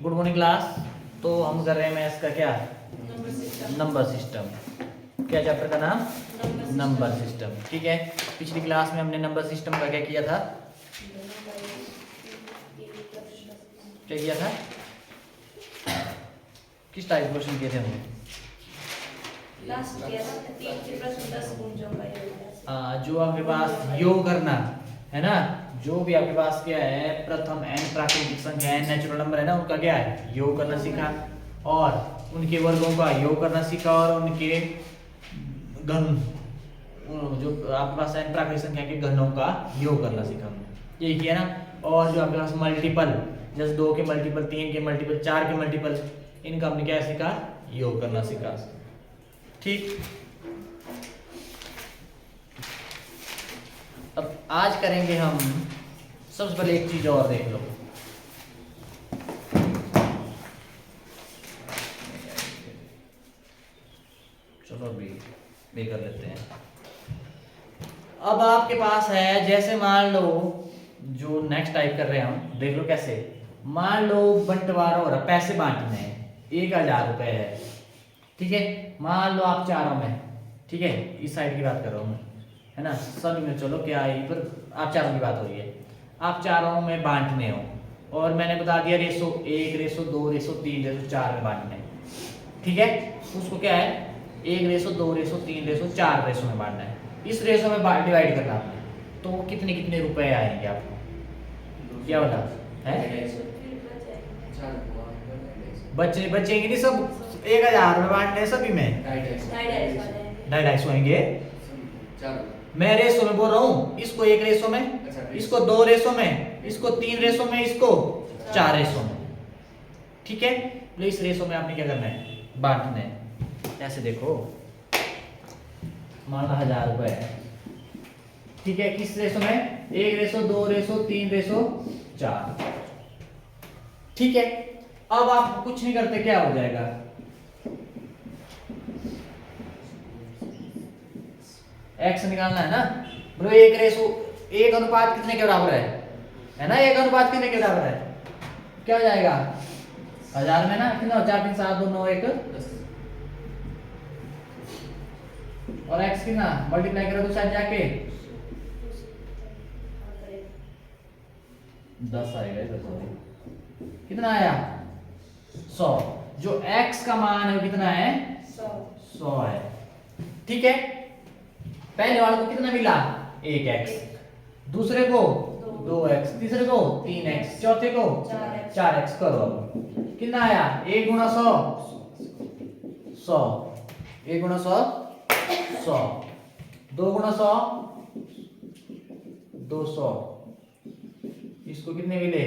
Good morning class. तो हम कर रहे हैं मैथ्स का क्या, नंबर सिस्टम। क्या चैप्टर का नाम, नंबर सिस्टम। ठीक है, पिछली क्लास में हमने नंबर सिस्टम का क्या किया था, क्या किया था, किस टाइप क्वेश्चन किए थे हमने। जो आपके पास योग करना है ना, जो भी आपके पास क्या है, प्रथम एन प्राकृतिक संख्या है, नेचुरल नंबर है ना, उनका क्या है, योग करना सीखा, और उनके वर्गों का योग करना सीखा, और उनके घन, जो आपके पास एन प्राकृतिक संख्या के घनों का योग करना सीखा हमने, यही किया ना। और जो आपके पास मल्टीपल, जैसे 2 के मल्टीपल, 3 के मल्टीपल, 4 के मल्टीपल, इनका हमने क्या सीखा, योग करना सीखा। ठीक, अब आज करेंगे हम, सबसे पहले एक चीज और देख लो। चलो अभी कर लेते हैं। अब आपके पास है, जैसे मान लो, जो नेक्स्ट टाइप कर रहे हैं हम, देख लो कैसे। मान लो बंटवारा हो रहा, पैसे बांटने हैं, 1000 रुपए है, ठीक है। मान लो आप चारों में, ठीक है, इस साइड की बात कर रहा हूं मैं, है ना, सभी में, चलो क्या है, पर आप चारों की बात हो रही है, आप चारों में बांटने हो, और मैंने बता दिया रेशो 1, रेशो 2, रेशो 3, रेशो 4 में बांटने, ठीक है। उसको क्या है, 1 रेशो 2 रेशो 3 रेशो 4 रेशो में बांटना है। इस रेशो में डिवाइड करना आपने, तो कितने कितने रुपए आएंगे आपको, क्या बता है, बचेंगे नहीं सब, 1000 में बांटने हैं सभी में, 250 होंगे। मैं रेशो में बोल रहा हूँ, इसको 1 रेशो में, इसको 2 रेशो में, इसको 3 रेशो में, इसको 4 रेशो में, ठीक है। तो इस रेशो में आपने क्या करना है, बांटना है। ऐसे देखो, मान लो 1000 रुपए है, ठीक है, किस रेशो में, 1 रेशो 2 रेशो 3 रेशो 4, ठीक है। अब आप कुछ नहीं करते, क्या हो जाएगा, एक्स निकालना है ना, बोलो 1 रेशो 1 अनुपात कितने के बराबर है ना, 1 अनुपात कितने के बराबर है, क्या हो जाएगा, 1000 में ना, कितना, 4 3 7 2 9 1 10, और x कितना मल्टीप्लाई करो तो साइड जाके 10 आएगा, 10 कितना आया, 100। जो x का मान है वो कितना है, 100 है, ठीक है। पहले वाले को कितना मिला, 1x, दूसरे को 2x, तीसरे को 3x, चौथे को 4x करो, अब कितना आया, 1 गुणा 100 100, 1 गुणा 100 100, 2 गुणा 100 200, इसको कितने मिले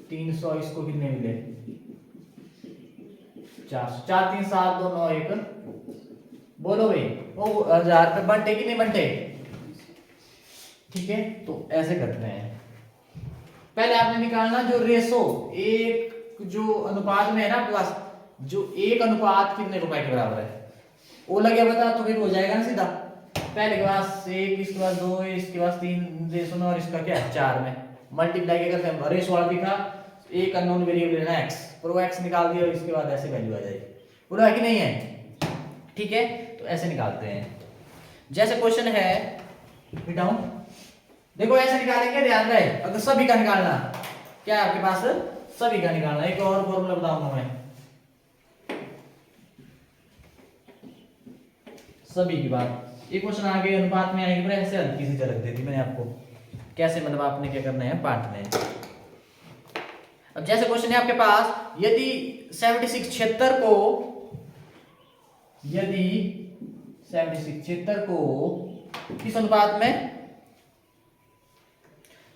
300, इसको कितने मिले 400, 4 3 7 2 9 1, बोलो भाई, वो 1000 पे बनते कि नहीं बनते, ठीक है। तो ऐसे करते हैं, पहले आपने निकालना जो रेशो, एक जो अनुपात में है ना आपके पास, जो 1 अनुपात कितने रुपए के बराबर है, वो लगे बता, तो फिर हो जाएगा ना सीधा, पहले के पास 1, इसके बाद 2, इसके बाद 3 रेशो में, और इसका क्या है 4 में, मल्टीप्लाई क्या करते हैं, रेशो वाला दिखा, एक अननोन वेरिएबल है x, पर वो x निकाल दिया, और इसके बाद ऐसे वैल्यू आ जाएगी, पूरा है कि नहीं है, ठीक है। तो ऐसे निकालते हैं, जैसे क्वेश्चन है, मिटाऊं, देखो ऐसे निकालेंगे, ध्यान रहे, अगर सभी का निकालना, क्या है आपके पास, सभी का निकालना। एक और फॉर्मूला बताऊंगा मैं, सभी की बात, एक क्वेश्चन आगे अनुपात में आएगी, ऐसे हल्की सी झलक देती मैंने आपको, कैसे, मतलब आपने क्या करना है, बांटना है। अब जैसे क्वेश्चन है आपके पास, यदि 76 76 को, यदि 76 76 को किस अनुपात में,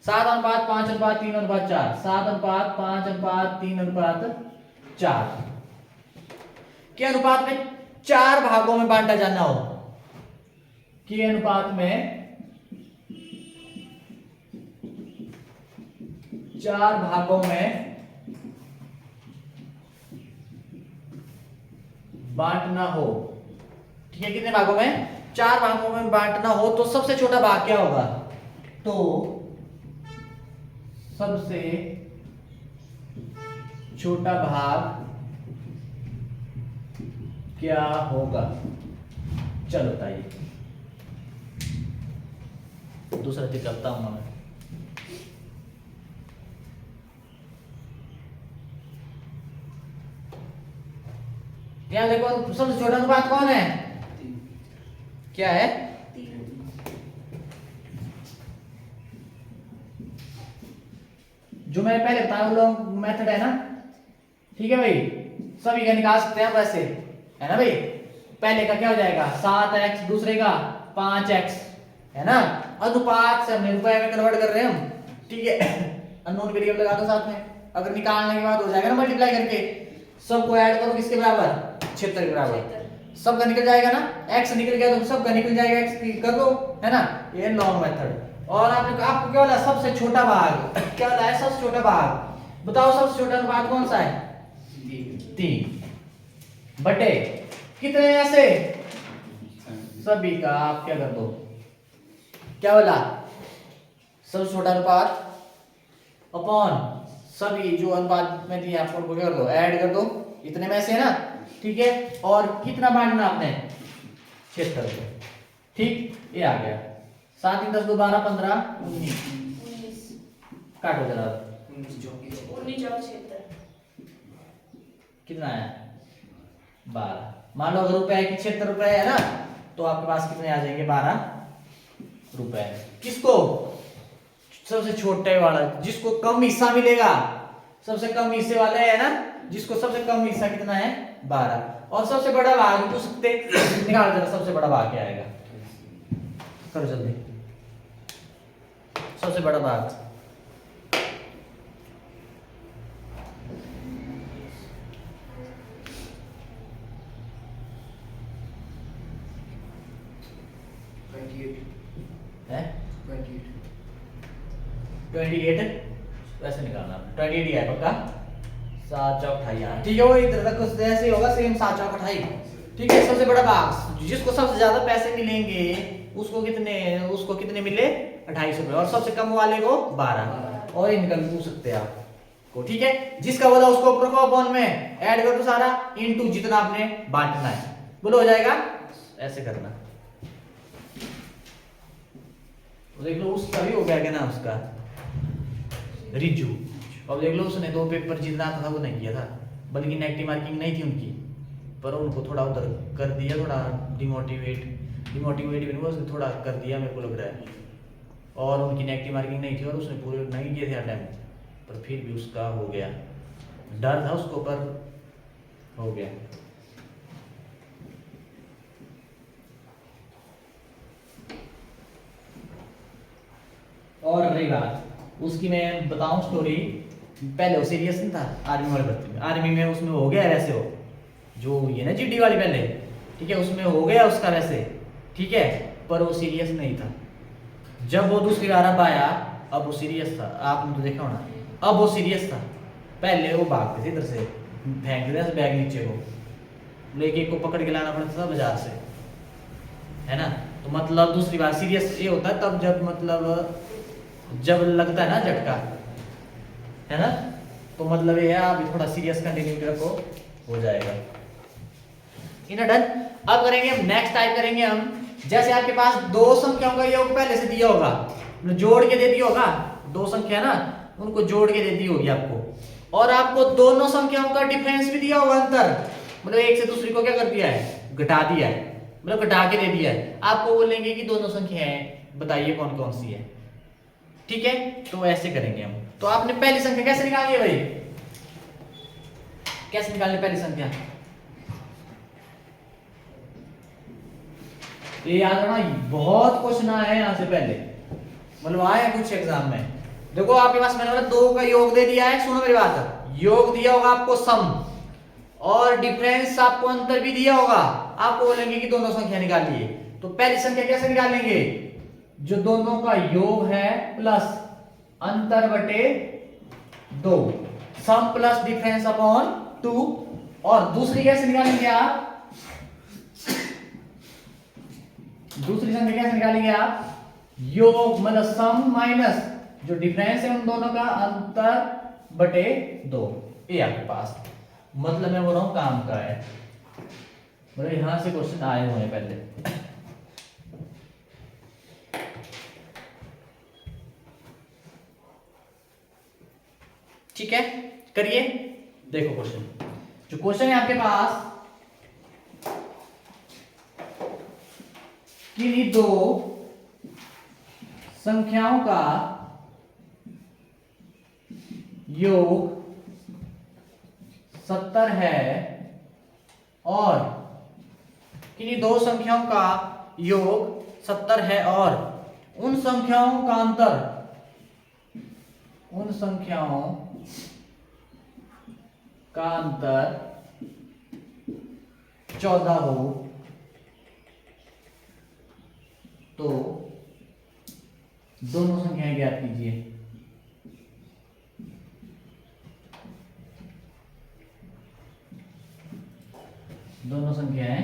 7:5:3:4, 7:5:3:4 के अनुपात में 4 भागों में बांटा जाना हो, के अनुपात में 4 भागों में बांटना हो, ठीक है, कितने भागों में, 4 भागों में बांटना हो, तो सबसे छोटा भाग क्या होगा, तो सबसे छोटा भाग क्या होगा? चलो बताइए। दूसरा तरीका बताऊंगा मैं। यहाँ देखो सबसे छोटा अनुपात कौन है? क्या है? जो मैंने पहले बताया वो लोग मेथड है ना, ठीक है भाई, सभी का निकाल सकते हैं वैसे, है ना भाई। पहले का क्या हो जाएगा 7x, दूसरे का 5x, है ना। अनुपात से हमने रुपए में कन्वर्ट कर रहे हैं हम, ठीक है। अननोन वेरिएबल लगा दो साथ में, अगर निकालने के बाद हो जाएगा ना मल्टीप्लाई करके, सबको ऐड करो किसके बराबर? 76 के बराबर। सबका निकल जाएगा ना, x निकल गया तो सबका निकल जाएगा, x कर दो, है ना। ये लॉन्ग मेथड। और आपको क्या बोला? सबसे छोटा भाग क्या बोला है? सबसे छोटा भाग बताओ, सबसे छोटा अनुपात कौन सा है? 3 बटे कितने ऐसे सभी का आप क्या कर दो? क्या बोला? सबसे छोटा अनुपात अपॉन सभी जो अनुपात में दिए आपको उनको क्या कर दो? ऐड कर दो, इतने में से है ना, ठीक है। और कितना बांटना आपने? 76 को, ठीक। ये आ गया 7 3 10 2 12 15 19 काटो जरा, 19 कितना है? 12। मान लो अगर रुपए की 76 रुपए है ना, तो आपके पास कितने आ जाएंगे? 12 रुपए। किसको? सबसे छोटे वाला, जिसको कम हिस्सा मिलेगा, सबसे कम हिस्से वाले है ना, जिसको सबसे कम हिस्सा कितना है? 12। और सबसे बड़ा भाग पूछ सकते, निकाल जरा सबसे बड़ा भाग क्या आएगा? करो जल्दी, सबसे बड़ा भाग। है 28 वैसे निकालना, 28 ही है पक्का। 7 चौक 28, ठीक है। वो इधर तक कुछ ऐसे ही होगा, सेम 7 चौक 28, ठीक है। सबसे बड़ा भाग, जिसको सबसे ज्यादा पैसे मिलेंगे उसको कितने मिले? 28 रुपए। और सबसे कम वाले को 12। और इनकम पूछ सकते हैं आपको, ठीक है। जिसका बोला उसको ऊपर को अपॉन में ऐड कर दो सारा, इनटू जितना आपने बांटना है, बोलो हो जाएगा। ऐसे करना, देख लो उसका भी हो गया, क्या नाम उसका? रिजू। अब देख लो उसने 2 पेपर जितना था वो नहीं किया था, बल्कि नेगेटिव मार्किंग नहीं थी उनकी, पर उनको थोड़ा उधर कर दिया, थोड़ा डिमोटिवेट भी नहीं हुआ, उसने थोड़ा कर दिया मेरे को लग रहा है। और उनकी नेगेटिव मार्किंग नहीं थी और उसने पूरे नहीं किए थे अटेम्प्ट, पर फिर भी उसका हो गया। डर था उसको पर हो गया। और रही बात उसकी, मैं बताऊं स्टोरी। पहले वो सीरियस नहीं था आर्मी वाले भर्ती में, आर्मी में उसमें हो गया वैसे, हो जो ये ना जीडी वाली पहले, ठीक है, उसमें हो गया उसका वैसे, ठीक है, पर वो सीरियस नहीं था। जब वो दूसरी बार अब आया, अब वो सीरियस था, आपने तो देखा होना। अब वो सीरियस था, पहले वो भागते थे इधर से, फेंक देते थे बैग नीचे को, लेके को पकड़ के लाना पड़ता था बाजार से, है ना। तो मतलब दूसरी बार सीरियस ये होता है तब जब मतलब जब लगता है ना झटका, है ना। तो मतलब ये है अभी थोड़ा सीरियस कंटिन्यू रखो, हो जाएगा। इतना डन। अब करेंगे हम नेक्स्ट टाइप करेंगे हम, जैसे आपके पास 2 संख्याओं का योग पहले से दिया होगा, जोड़ के दे दिया होगा, 2 संख्या ना उनको जोड़ के दे दी होगी आपको, और आपको दोनों संख्याओं का डिफरेंस भी दिया होगा, अंतर, मतलब एक से दूसरी को क्या कर दिया है? घटा दिया है, मतलब घटा के दे दिया है। आपको बोलेंगे कि दोनों संख्या है, बताइए कौन कौन सी है, ठीक है। तो ऐसे करेंगे हम। तो आपने पहली संख्या कैसे निकाली है भाई? कैसे निकालनी पहली संख्या? ये याद रखना, बहुत क्वेश्चन आया है यहां से पहले, मतलब आया कुछ एग्जाम में। देखो आपके पास मैंने बोला 2 का योग दे दिया है, सुनो मेरी बात, योग दिया होगा आपको सम, और डिफरेंस आपको अंतर भी दिया होगा। आपको बोलेंगे कि दोनों संख्या निकालिए, तो पहली संख्या कैसे निकालेंगे? जो दोनों का योग है प्लस अंतर बटे 2, सम प्लस डिफरेंस अपॉन 2। और दूसरी कैसे निकालेंगे आप? दूसरी संख्या कैसे निकालेंगे आप? योग मतलब सम माइनस जो डिफरेंस है उन दोनों का, अंतर बटे 2। ये आपके पास, मतलब मैं बोल रहा हूँ काम का है, मतलब यहां से क्वेश्चन आए हुए हैं पहले। ठीक है, करिए। देखो क्वेश्चन, जो क्वेश्चन है आपके पास, किन्हीं दो संख्याओं का योग 70 है और किन्हीं दो संख्याओं का योग 70 है और उन संख्याओं का अंतर, उन संख्याओं का अंतर 14 हो तो दोनों संख्याएं ज्ञात कीजिए। दोनों संख्याएं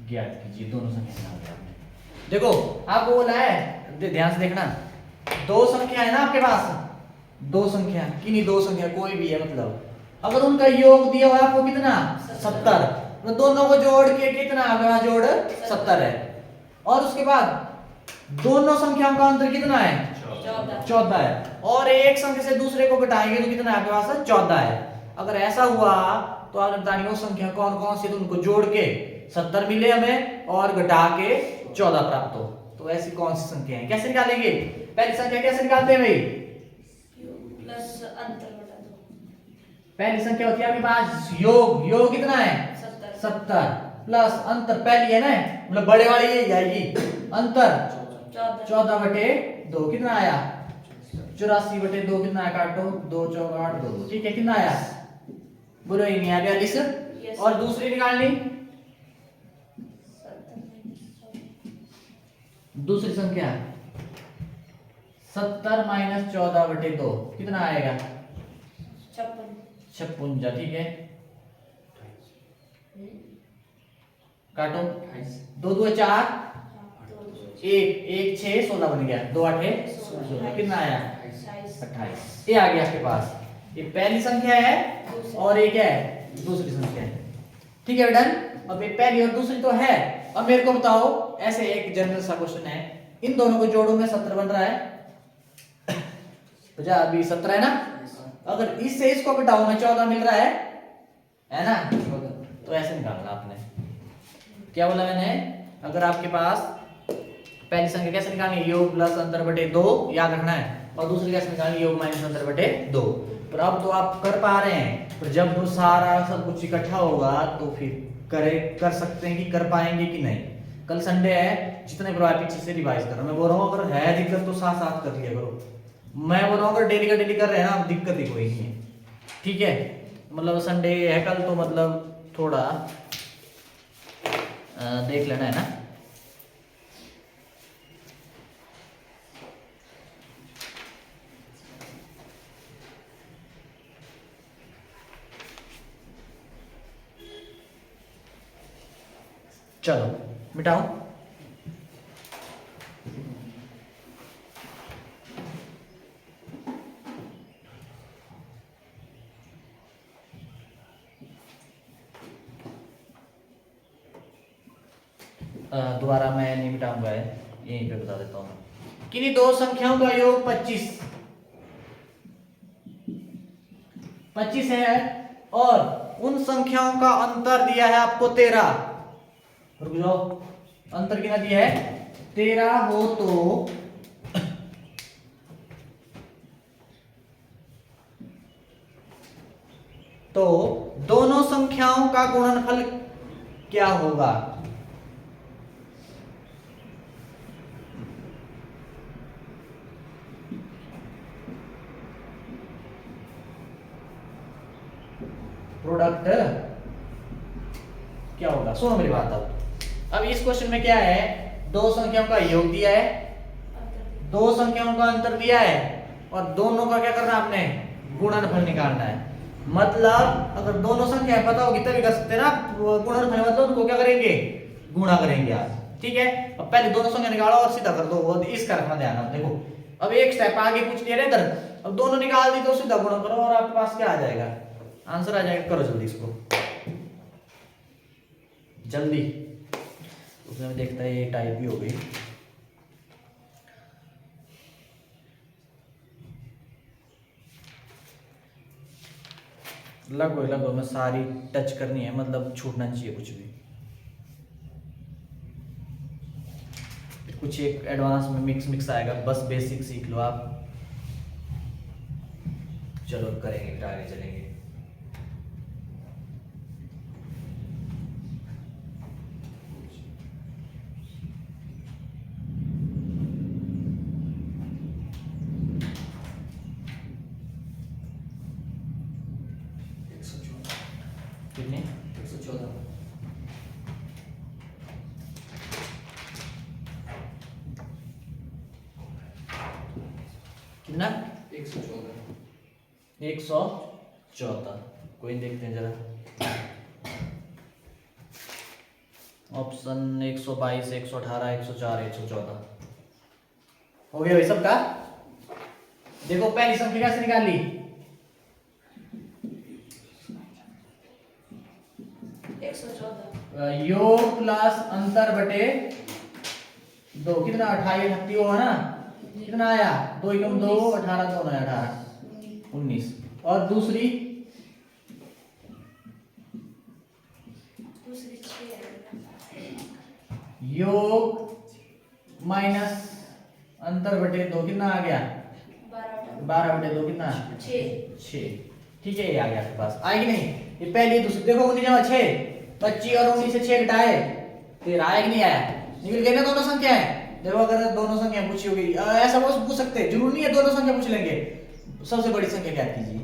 ज्ञात कीजिए, दोनों संख्याएं। देखो आपको बोला है, ध्यान से देखना, दो संख्या है ना आपके पास, दो संख्या, किन्हीं दो संख्या कोई भी है, मतलब अगर उनका योग दिया हुआ है आपको कितना 70, तो दोनों को जोड़ के कितना आगे जोड़ 70 है, और उसके बाद दोनों संख्याओं का अंतर कितना है 14 है, और एक संख्या से दूसरे को घटाएंगे तो कितना आपके पास 14 है। अगर ऐसा हुआ तो आपने बतानी वो संख्या कौन कौन सी, तो उनको जोड़ के 70 मिले हमें और घटा के 14 प्राप्त हो, तो ऐसी कौन सी संख्या है, कैसे निकालेंगे? पहली संख्या कैसे निकालते हैं भाई? प्लस अंतर बटा दो। पहली संख्या होती है आपके पास योग, योग कितना है 70 प्लस अंतर, पहली है ना, मतलब बड़े वाली ये जाएगी, अंतर 14 बटे 2 कितना आया 84 बटे 2 कितना आया, काटो 2 4 8 2, ठीक है, कितना आया, बोलो ही नहीं आ गया 42। और दूसरी निकालनी, दूसरी संख्या 70 माइनस 14 बटे 2 कितना आएगा 56, ठीक है, काटो 2 2 4 1 1 6 16 बन गया, 2 8 16 कितना आया 28। ये आ गया आपके पास, ये पहली संख्या है और एक है दूसरी संख्या है, ठीक है डन। अब ये पहली और दूसरी तो है, अब मेरे को बताओ, ऐसे एक जनरल सा क्वेश्चन है, इन दोनों को जोड़ो में 70 बन रहा है, तो अभी 17 है ना, अगर इससे इसको घटाओ में 14 मिल रहा है ना, तो ऐसे निकालना आपने, क्या बोला मैंने, अगर आपके पास पहली संख्या कैसे निकालनी है, योग प्लस अंतर बटे 2 याद रखना है, और दूसरी कैसे निकालनी, योग माइनस अंतर बटे 2। पर अब तो आप कर पा रहे हैं, पर जब वो सारा सब कुछ इकट्ठा होगा तो फिर कर सकते हैं कि कर पाएंगे कि नहीं। कल संडे है, जितने बार पीछे से रिवाइज कर रहा हूं, मैं बोल रहा हूँ अगर है दिक्कत तो साथ साथ कर लिया करो, मैं बोल रहा हूँ अगर डेली का डेली कर रहे हैं ना, दिक्कत ही कोई नहीं है, ठीक है, मतलब संडे है कल तो मतलब थोड़ा देख लेना है ना। चलो मिटाओ, दोबारा मैं नहीं मिटाऊंगा, यहीं पे बता देता हूं, किन्हीं दो संख्याओं का योग 25 है और उन संख्याओं का अंतर दिया है आपको 13, रुक जाओ, अंतर कितना दिया है 13 हो तो दोनों संख्याओं का गुणनफल क्या होगा? प्रोडक्ट क्या होगा, सुनो मेरी बात। अब इस क्वेश्चन में क्या है, दो संख्याओं का योग दिया है, दो संख्याओं का अंतर दिया है, और दोनों का क्या करना है आपने, गुणनफल निकालना है। मतलब अगर दोनों संख्या पता होगी तभी कर सकते हैं ना गुणनफल, मतलब उनको क्या करेंगे, गुणा करेंगे आप, ठीक है। अब पहले दोनों संख्या निकालो और सीधा कर दो, इसका रखना ध्यान। देखो अब एक स्टेप आगे पूछ लिया ना इधर, अब दोनों निकाल दी तो सीधा गुणा करो और आपके पास क्या आ जाएगा, आंसर आ जाएगा। करो जल्दी इसको, जल्दी। उसमें देखता है ये टाइप ही हो गई। लगभग में सारी टच करनी है, मतलब छूटना नहीं चाहिए कुछ भी। कुछ एक एडवांस में मिक्स आएगा, बस बेसिक सीख लो आप। चलो करेंगे, फिर आगे चलेंगे। कितने? 114। कितना? 114। 114। कोई देखते हैं जरा, ऑप्शन 122, 118, 104, 114 हो गया भाई सबका। देखो पहली संख्या कैसे निकाली, 114। योग प्लस अंतर बटे 2 कितना, 28 38 होगा ना, कितना आया, 2 एकम 2, 18 2 9 18 19। और दूसरी दूसरी 6 योग माइनस अंतर बटे 2 कितना आ गया, 12 बटे 2 कितना, 6। ठीक है, ये आ गया आपके पास, आएगी नहीं। ये पहली दूसरी देखो, 19 जमा 6 25 और 19 से 6 घटाए 13 आया कि नहीं आया, निकल गए ना दोनों संख्याएं। देखो अगर दोनों संख्या पूछी होगी, ऐसा पूछ सकते हैं, जरूर नहीं है दोनों संख्या पूछ लेंगे। सबसे बड़ी संख्या क्या कीजिए,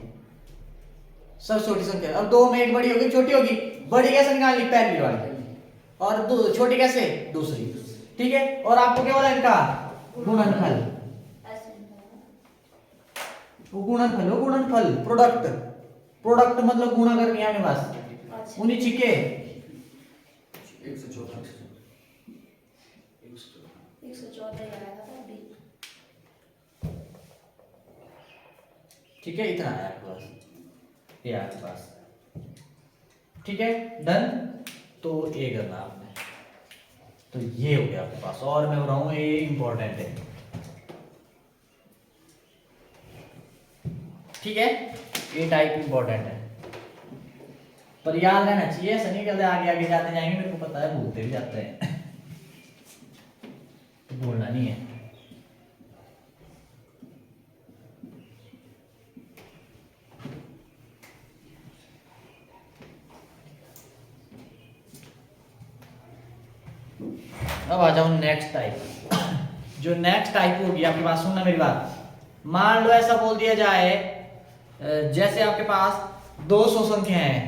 सबसे छोटी संख्या। अब 2 में एक बड़ी होगी छोटी होगी, बड़ी कैसे निकालनी, पहली वाली, और छोटी कैसे, दूसरी। ठीक है, और आपको क्या बोला इनका गुणनफल, वो गुणनफल प्रोडक्ट, प्रोडक्ट मतलब गुणा करके हमें बस 19 के 114। 114 आया था अभी। ठीक है, इतना आया आपके पास, ये आपके पास। ठीक है, डन। तो ये करना आपने, तो ये हो गया आपके पास। और मैं बोल रहा हूँ ये इंपॉर्टेंट है, ठीक है, ये टाइप इंपॉर्टेंट है, पर याद रहना चाहिए। ऐसा नहीं कहते आगे आगे जाते जाएंगे, मेरे को पता है भूलते भी जाते हैं, तो भूलना नहीं है। अब आ जाओ नेक्स्ट टाइप। जो नेक्स्ट टाइप होगी आपके पास, सुनना मेरी बात। मान लो ऐसा बोल दिया जाए, जैसे आपके पास 200 संख्या है,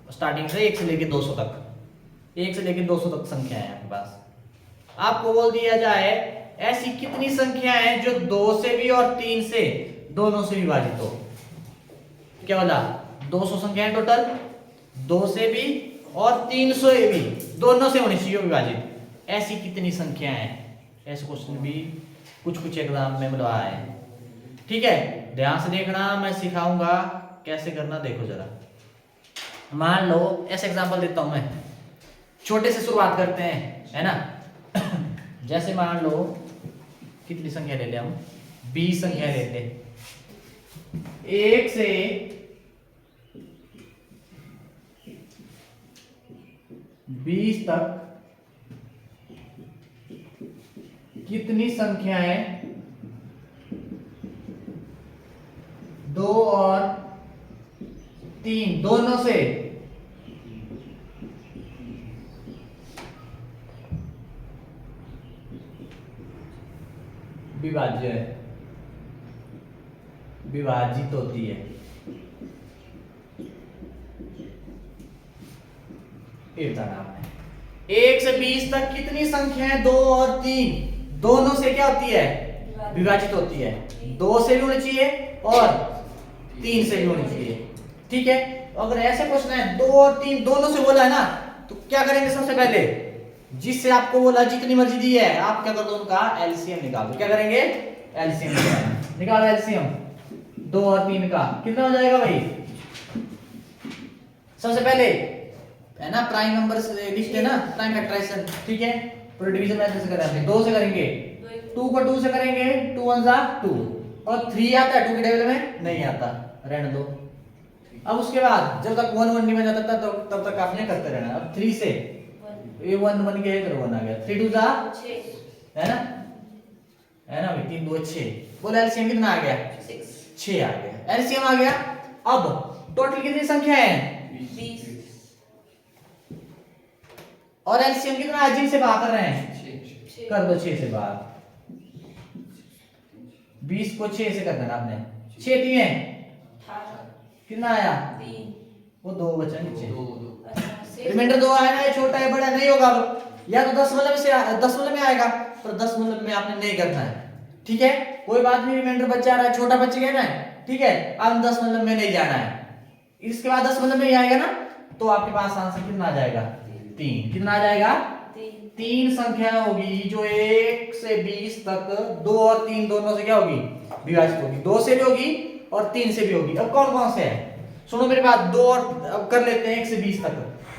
स्टार्टिंग से 1 से लेके 200 तक, 1 से लेके 200 तक संख्या है आपके पास। आपको बोल दिया जाए ऐसी कितनी संख्या है जो 2 से भी और 3 से दोनों से विभाजित हो। क्या बोला, 200 संख्या है टोटल, 2 से भी और 300 से भी दोनों से होनी चाहिए विभाजित। ऐसी कितनी संख्या है, ऐसे क्वेश्चन भी कुछ एग्जाम में मिलवा है। ठीक है, ध्यान से देखना, मैं सिखाऊंगा कैसे करना, देखो जरा। मान लो ऐसे एग्जांपल देता हूं मैं, छोटे से शुरुआत करते हैं, है ना। जैसे मान लो कितनी संख्या ले ले हम, 20 संख्या ले ले, 1 से 20 तक कितनी संख्याएं 2 और 3 दोनों से विभाजित होती है। ये बताना आपने, 1 से 20 तक कितनी संख्याएं 2 और 3 दोनों से क्या होती है, विभाजित होती है। 2 से भी होनी चाहिए और 3 से भी होनी चाहिए। ठीक है, अगर ऐसे क्वेश्चन है 2 और 3 दोनों से बोला है ना, तो क्या करेंगे, सबसे पहले जिससे आपको बोला जितनी मर्जी दी है, आप क्या कर दो, उनका एलसीएम निकाल दो। क्या करेंगे, एलसीएम निकालो एलसीएम 2 और 3 का कितना हो जाएगा भाई। सबसे पहले है ना प्राइम नंबर से लिखते हैं ना, प्राइम फैक्टराइजेशन, ठीक है। पूरे डिवीजन मेथड से करेंगे, 2 से करेंगे, 2 को 2 से करेंगे, 2 1 जा 2 और 3 आता है 2 के टेबल में नहीं आता, रहने दो। अब उसके बाद जब तक 1 1 नहीं बन जाता तब तक आपने करते रहना। अब 3 से ये 1 बन गया, इधर 1 आ गया, 3 2 जा 6 है ना भाई, 3 2 6। बोलो एलसीएम कितना आ गया 6 आ गया, एलसीएम आ गया। अब टोटल कितनी संख्या है 20 और एलसीएम कितना है जिनसे भाग कर रहे हैं, कर दो 6 से भाग, 20 को 6 से कर देना आपने, 6 3 है कितना आया 3 वो 2 बचा नीचे, अच्छा रिमाइंडर 2 आया ना, ये छोटा है बड़ा नहीं होगा, अब या तो दशमलव से दशमलव में आएगा, पर दशमलव में आपने नहीं करना है, ठीक है। कोई बात नहीं, रिमाइंडर बच्चा आ रहा है, छोटा बच गया ना, ठीक है। अब दशमलव में नहीं जाना है, इसके बाद दशमलव में ही आएगा ना, तो आपके पास आंसर कितना आ जाएगा 3। कितना आ जाएगा 3 संख्या होगी जो 1 से 20 तक 2 और 3 दोनों से क्या होगी विभाजित होगी, 2 से भी होगी और 3 से भी होगी। अब कौन कौन से है सुनो मेरी बात, 2 और अब कर लेते हैं 1 से 20 तक,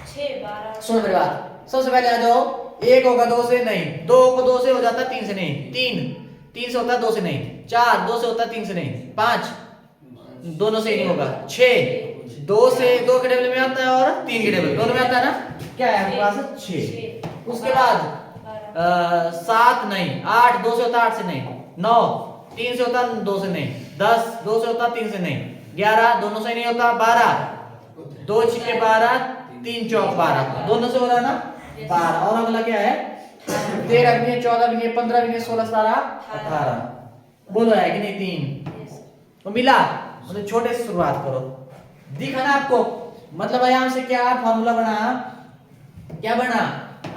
6 12 सुनो मेरी बात। सबसे पहले आ जाओ, 1 होगा 2 से नहीं, 2 को 2 से हो जाता है 3 से नहीं, 3 से होता है 2 से नहीं, 4 2 से होता है 3 से नहीं, 5 दोनों से ही नहीं होगा, 6 2 से 2 के टेबल में आता है और 3 के टेबल दोनों में आता है ना, क्या है आपके पास 6। उसके बाद 7 नहीं, 8 2 से होता है 8 से नहीं, 9 3 से होता है 2 से नहीं, 10 2 से होता है 3 से नहीं, 11 दोनों से नहीं होता, 12 2 6 12 3 चौक 12 दोनों से हो रहा है ना 12। और अगला क्या है 13 भी नहीं, 14 भी नहीं, 15 भी नहीं, 16 17 18। बोलो है कि नहीं 3 तो मिला, मतलब छोटे से शुरुआत करो, दिखा ना आपको, मतलब यहाँ से क्या फॉर्मूला बना, क्या बना,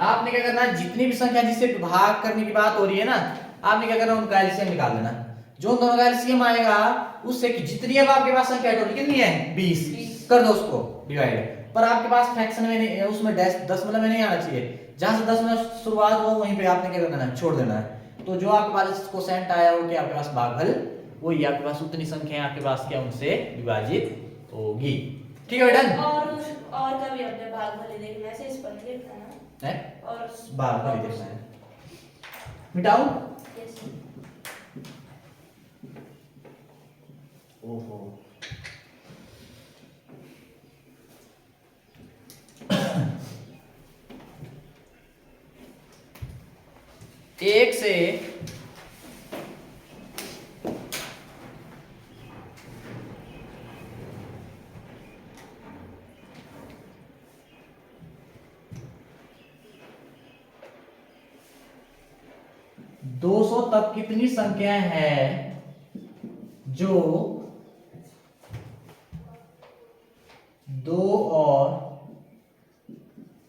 आपने क्या करना है जितनी भी संख्या जिससे भाग करने की बात हो रही है ना, आपने क्या करना उनका एलसीएम निकाल लेना, जो दोनों का एलसीएम आएगा उससे जितनी अब आपके पास संख्या टोटल कितनी है 20 कर दो उसको डिवाइड, पर आपके पास फ्रैक्शन में नहीं, उसमें दशमलव में नहीं आना चाहिए, जहां से दशमलव शुरुआत हो वहीं पे आपने क्या करना है छोड़ देना है। तो जो आपके पास कोसेंट आया वो क्या आपके पास भागफल वही आपके पास उतनी संख्या आपके पास क्या उनसे विभाजित होगी, ठीक है डन। और का भी अपने भागफल देखना है, इस पर देखना है है और भागफल देखना है, मिटाऊं यस ओहो एक से दो सौ तक कितनी संख्या है जो 2 और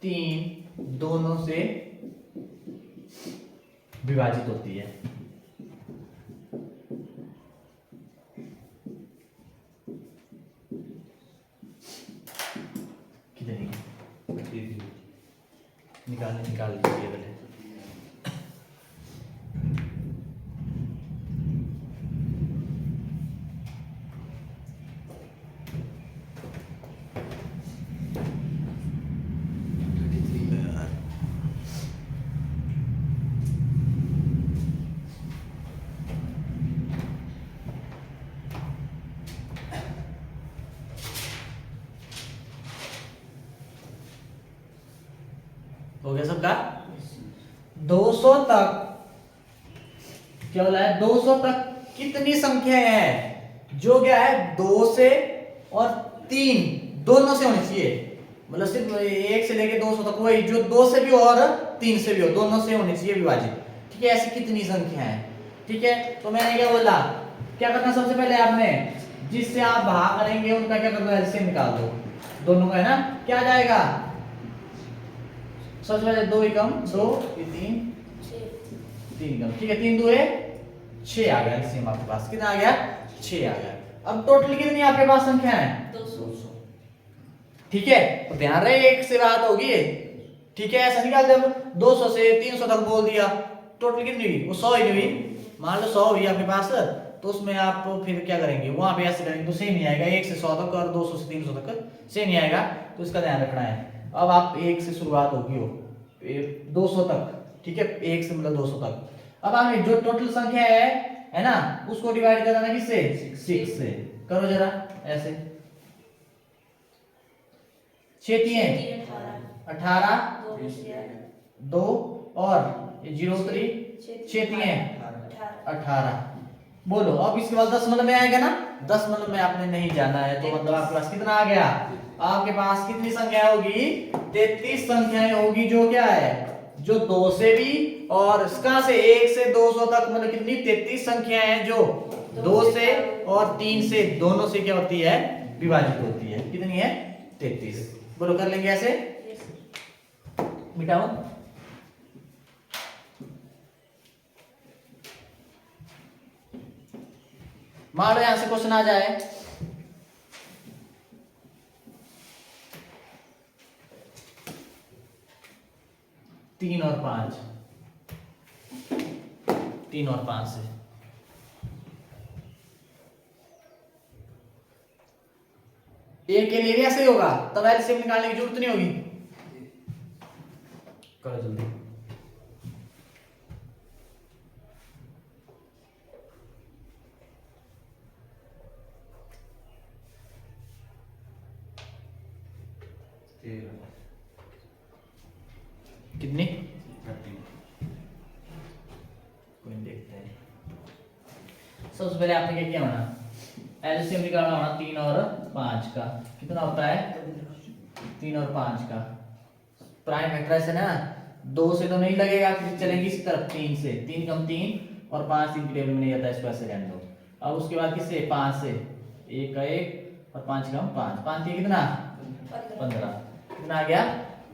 3 दोनों से विभाजित होती है। कितनी निकाल लीजिए पहले। हो गया सबका 200 तक क्या बोला है 200 तक कितनी संख्या है जो क्या है 2 से और 3 दोनों से होनी चाहिए, मतलब सिर्फ 1 से लेके 200 तक वही जो 2 से भी और 3 से भी हो दोनों से होनी चाहिए विभाजित, ठीक है। ऐसी कितनी संख्या है, ठीक है। तो मैंने क्या बोला क्या करना सबसे पहले आपने जिससे आप भाग करेंगे उनका क्या करना एलसीएम निकाल दो दोनों का, है ना। क्या आ जाएगा सबसे पहले 2 एकम 2 3 कम, ठीक है 3 2 6 आ गया एलसीएम आपके पास, कितना आ गया 6 आ गया। अब टोटल कितनी आपके पास संख्या है 200 ठीक है। तो ध्यान रहे एक से बात होगी, ठीक है। ऐसा निकाल दे 200 से 300 तक बोल दिया, टोटल कितनी हुई वो 100 ही हुई, मान लो 100 हुई आपके पास, तो उसमें आप फिर क्या करेंगे, वहां पे ऐसे करेंगे तो सेम ही आएगा, 1 से 100 तक और 200 से 300 तक सेम ही आएगा, तो इसका ध्यान रखना है। अब आप 1 से शुरुआत होगी हो 200 तक, ठीक है, 1 से मतलब 200 तक। अब आपने जो टोटल संख्या है ना, उसको डिवाइड कर देना किससे, 6 से। करो जरा ऐसे, 6 3 18, 2 और 0 3 6 3 18। बोलो अब इसके बाद दशमलव में आएगा ना, दशमलव में आपने नहीं जाना है, तो मतलब आपके पास कितना आ गया, आपके पास कितनी संख्या होगी, 33 संख्याएं होगी, जो क्या है, जो 2 से भी और इसका से 1 से 200 तक, मतलब कितनी 33 संख्याएं हैं जो 2 से और 3 से दोनों से क्या होती है, विभाजित होती है। कितनी है, 33। बोलो कर लेंगे ऐसे, मिटाओ। मान लो यहां से क्वेश्चन आ जाए, तीन और पांच, 3 और 5 से एक के लिए भी ऐसे ही होगा, तब एलसीएम निकालने की जरूरत नहीं होगी। करो जल्दी, कितनी, कोई देखते हैं। सबसे पहले आपने क्या किया होना, एलसीएम निकालना होना 3 और 5 का, कितना होता है, 3 और 5 का प्राइम फैक्टर है ना, 2 से तो नहीं लगेगा, फिर चलेंगे इस तरफ 3 से, 3 कम 3 और 5 3 की टेबल में नहीं आता, इसको ऐसे रहने दो। अब उसके बाद किससे, 5 से, 1 का 1 और 5 कम 5, 5 3 कितना, 15, कितना आ गया,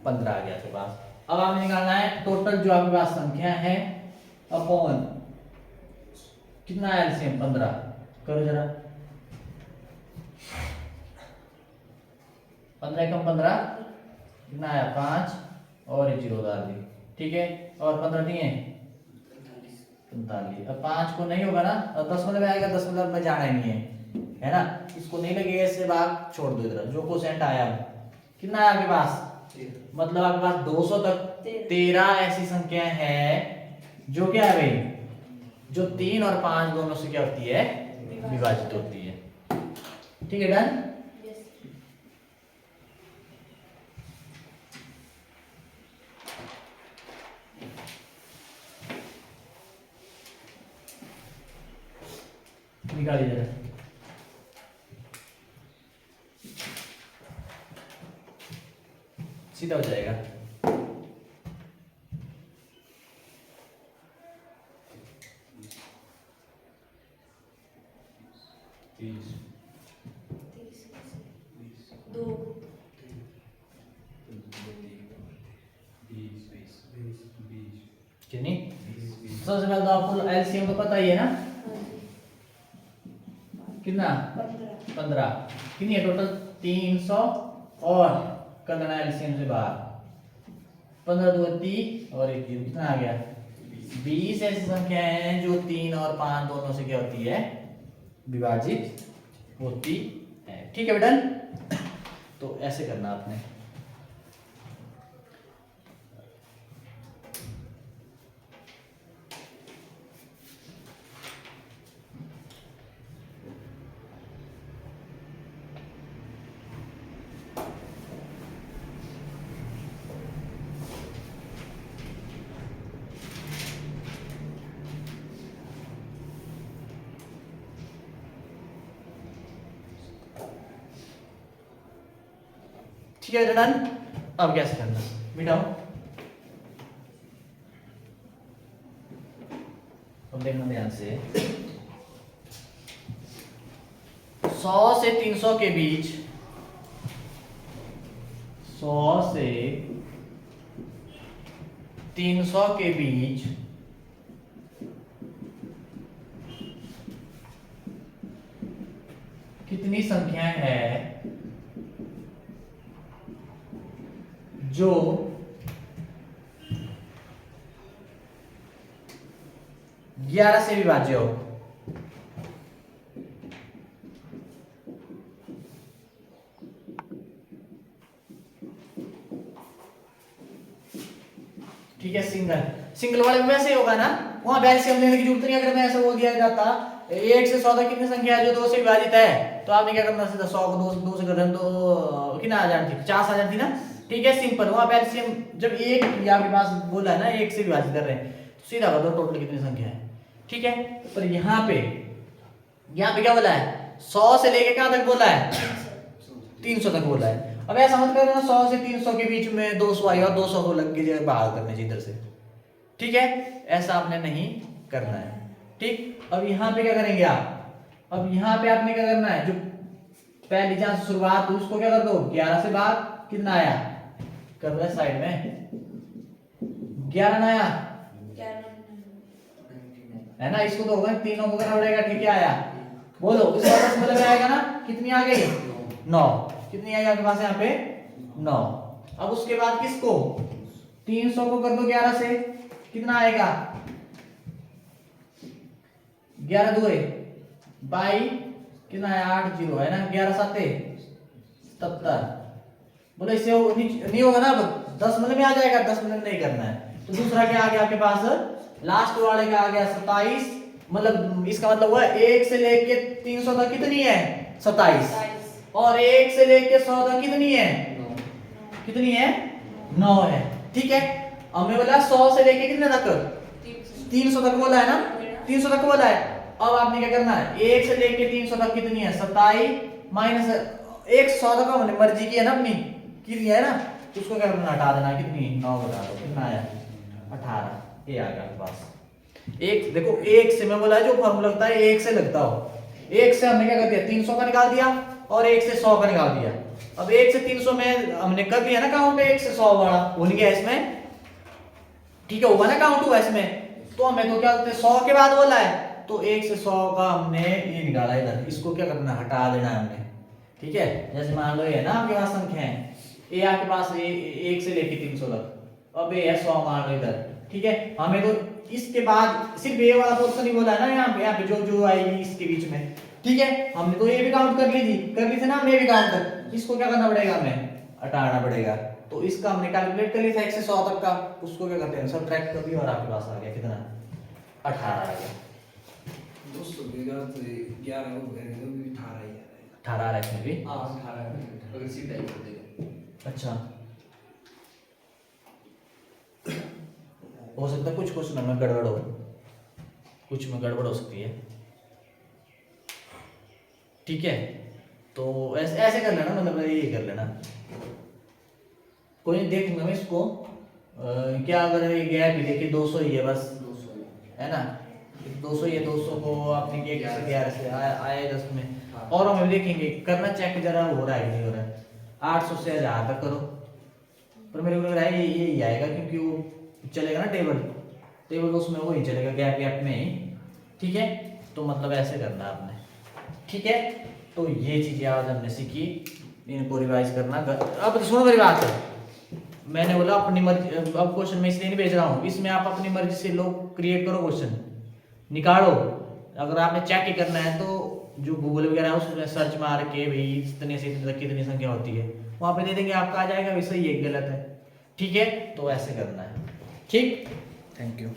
15 आ गया आपके पास। अब आपने निकालना है टोटल जो आपके पास संख्या है अपॉन कितना है एलसीएम, 15। करो जरा, 15 कम 15 कितना आया, 5 और 1 0 डाल दी, ठीक है, और 15 दिए 45। अब 5 को नहीं होगा ना, और दशमलव में आएगा, दशमलव में जाना ही नहीं है ना, इसको नहीं लगेगा, इससे भाग छोड़ दो इधर, जो क्वोशेंट आया कितना है आपके पास, मतलब आपके पास 200 तक 13 ऐसी संख्या है जो क्या है भाई, जो 3 और 5 दोनों से क्या होती है, विभाजित होती है। ठीक है, डन। निकालिए जरा, सीधा हो जाएगा। कितनी, सबसे पहले तो आपको एलसीएम तो पता ही है ना, कितना, 15, कितनी है टोटल, 300 और कर देना एलसीएम से बाहर, 15 2 30 और 1 0, कितना आ गया, 20 ऐसी संख्या हैं जो 3 और 5 दोनों से क्या होती है, विभाजित होती है। ठीक है बेटा, तो ऐसे करना आपने। ठीक है डन। अब कैसे करना, मिटाओ, अब देखना ध्यान से, 100 से 300 के बीच, 100 से 300 के बीच कितनी संख्याएं हैं जो 11 से विभाज्य हो। ठीक है, सिंगल वाले में वैसे ही होगा ना, वहां एलसीएम लेने की जरूरत नहीं। अगर मैं ऐसा बोल दिया जाता 1 से 100 तक कितनी संख्या है जो 2 से विभाजित है, तो आपने क्या करना, सीधा 100 को 2 से कर दें तो कितना आ जाती, 50 आ जाती ना। ठीक है, सिंपल। वहां पे एलसीएम जब एक आपके पास बोला है ना 1 से विभाजित कर रहे हैं, तो सीधा कर दो टोटल कितनी संख्या है। ठीक है, पर यहाँ पे क्या बोला है, 100 से लेके कहां तक बोला है, 300 तक बोला है। अब ऐसा मत करना 100 से 300 के बीच में 200 आई और 200 को लग के भाग करने चाहिए इधर से। ठीक है, ऐसा आपने नहीं करना है। ठीक, अब यहाँ पे क्या करेंगे आप, अब यहाँ पे आपने क्या करना है, जो पहली जहां से शुरुआत हुई उसको क्या कर दो, 11 से भाग, कितना आया, कर दो साइड में 11 आया है ना, इसको तो होगा, तीनों को करना पड़ेगा। ठीक है, आया, बोलो इसका मतलब आएगा ना, कितनी आ गई, 9। कितनी आई आपके पास यहाँ पे, 9। अब उसके बाद किसको, 300 को कर दो 11 से, कितना आएगा, 11 2 बाई कितना है, 8 0 है ना, 11 7 77। बोलो इससे नहीं होगा ना, अब 10 मिनट में आ जाएगा, 10 मिनट नहीं करना है। तो दूसरा क्या आ गया आपके पास, लास्ट वाले का आ गया 27। मतलब इसका मतलब हुआ 1 से लेके 300 तक कितनी है, 27, और 1 से लेके 100 तक कितनी है, कितनी है, 9 है। ठीक है, अब मैं बोला 100 से लेके कितने तक, 300 तक बोला है ना, 300 तक बोला है। अब आपने क्या करना है, 1 से लेके 300 तक कितनी है, 27 माइनस 1 100 तक हमने मर्जी की है ना अपनी, कितनी है ना, तो उसको क्या करना, हटा देना, कितनी 9 बता दो, कितना आया 18। ये आ गया आपके पास। एक देखो, 1 से मैं बोला जो फॉर्मूला लगता है 1 से लगता हो, 1 से हमने क्या कर दिया, 300 का निकाल दिया, और 1 से 100 का निकाल दिया। अब 1 से 300 में हमने कर दिया ना काउंट, 1 से 100 वाला भूल गया इसमें। ठीक है, हुआ ना काउंट हुआ इसमें, तो हमें तो क्या करते हैं, 100 के बाद बोला है, तो 1 से 100 का हमने ये निकाला इधर, इसको क्या करना, हटा देना है हमने। ठीक है, जैसे मान लो ये ना आपके पास संख्या है, ये आपके पास 1 से लेके 300 तक, अब ये 100 मान लो इधर। ठीक है, हमें तो इसके बाद सिर्फ ये वाला पोर्शन ही बोला है ना, यहाँ पे जो आएगी इसके बीच में। ठीक है, हमने तो ये भी काउंट कर ली थी ना, हमने भी काउंट कर, इसको क्या करना पड़ेगा, हमें हटाना पड़ेगा। तो इसका हमने कैलकुलेट कर लिया था 1 से 100 तक का, उसको क्या करते हैं, सब्ट्रैक्ट कर दिया और आपके पास आ गया कितना, 18 आ गया। दोस्तों के घर तो 11 हो गए, तो भी 18 ही आ रहा है। 18 आ रहा है इसमें भी, हां 18 है, अगर सीधा ही कर देगा। अच्छा, हो सकता है कुछ क्वेश्चन में गड़बड़ हो, कुछ में गड़बड़ हो सकती है। ठीक है, तो ऐसे कर लेना, मतलब ये कर लेना, कोई नहीं, देखूंगा मैं इसको। क्या अगर ये गैप भी देखिए 200 ही है बस, 200 है ना, 200 ही है, 200 को आपने किया 11 से आया 10 में, और हम देखेंगे, करना चेक जरा हो रहा है नहीं हो रहा है। 800 से 1000 तक करो, पर मेरे को लग रहा है ये आएगा, क्योंकि वो चलेगा ना टेबल तो उसमें वो ही चलेगा, गैप में ही। ठीक है, तो मतलब ऐसे करना आपने। ठीक है, तो ये चीजें आज हमने सीखी, इनको रिवाइज करना। अब सुनो मेरी बात, मैंने बोला अपनी मर्जी, अब क्वेश्चन में इसलिए नहीं भेज रहा हूँ, इसमें आप अपनी मर्जी से लोग क्रिएट करो, क्वेश्चन निकालो। अगर आपने चेक ही करना है तो जो गूगल वगैरह है उसमें सर्च मार के भाई इतने से इतने तक कितनी संख्या होती है, वहाँ पे दे देंगे, आपका आ जाएगा, वैसे ही एक गलत है। ठीक है, तो ऐसे करना है। ठीक, थैंक यू।